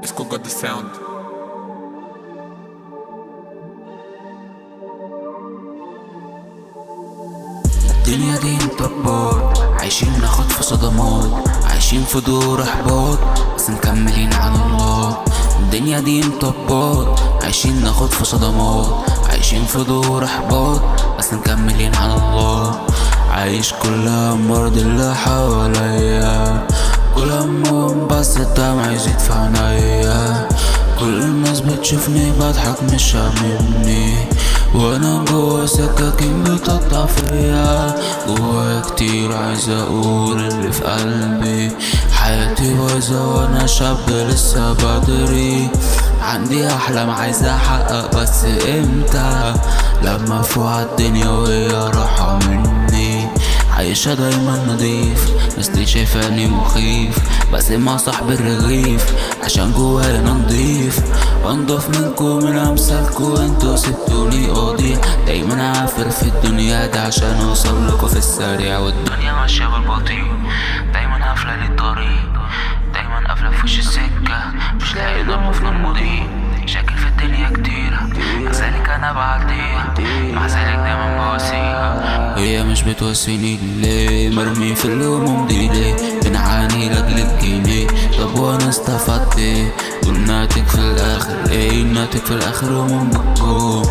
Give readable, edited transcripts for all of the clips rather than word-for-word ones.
Isco got the sound. الدنيا دي مطبات، عايشين ناخد في صدمات، عايشين في دور احباط بس مكملين على الله. الدنيا دي مطبات، عايشين ناخد في صدمات، عايشين في دور احباط بس مكملين على الله. عايش كلها مرض اللي حواليا، كل همهم بس الدمع يزيد في عينيا. كل الناس بتشوفني بضحك مش هاممني، وانا جوا سكاكين بتقطع فيا. جوايا كتير عايز اقول اللي في قلبي، حياتي بايظة وانا شاب لسه بدري. عندي احلام عايز احقق بس امتى؟ لما فوق الدنيا وهي راحة مني. عايشة دايما نضيف، ناس دي شايفاني مخيف، بس مع صاحب الرغيف عشان جوايا انا نضيف. انضف منكم من امثالكم، انتوا سبتوني اضيع. دايما عافر في الدنيا دي عشان اوصل لكم في السريع، والدنيا ماشية بالبطيء. دايما قافلة لي الطريق، دايما قافلة في وش السكة، مش لاقي ضرب في المضيق. شاكل في الدنيا كتيرة، مع ذلك انا بعديها، مع ذلك دايما بواسيها. هي مش بتواسيني ليه؟ مرمي في الهموم دي ليه؟ بنعاني لاجل الجنيه، طب وانا استفدت ايه؟ والناتج في الاخر ايه؟ الناتج في الاخر هموم بتقوم،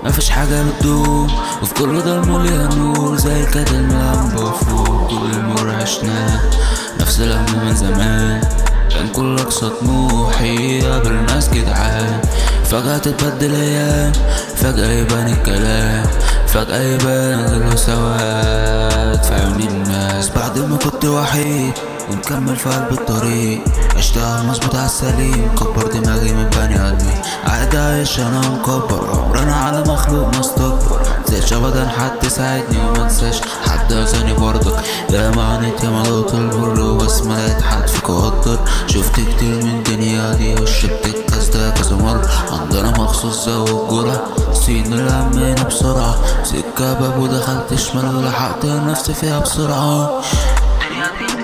مفيش حاجة بتدوم، وفي كل ضلمة ليها نور زي كاتل ملمبة فوق. كل مرة عشناه نفس الهم من زمان، كان كل أقصى طموحي قابل ناس جدعان. فجأة تتبدل أيام، فجأة يبان الكلام، فجأة يبان غير سواد في عيون الناس. بعد ما كنت وحيد ومكمل في قلب الطريق، عشتها مظبوط عالسليم، كبر دماغي من بني ادمين. قاعد عايش انا مكبر، عمرنا على مخلوق مستكبر. منساش ابدا حد ساعدني، ومنساش حد اذاني برضك. يا ما عانيت يا ما ضغط البر، بس ما لقيت حد فيك اقدر. شفت كتير من الدنيا دي وشربت الكاس ده كذا مرة. عندنا مخصوص زو الجرة، سين الأمانة بسرعة، سكة باب ودخلت شمال ولحقت نفسي فيها بسرعة. الدنيا دي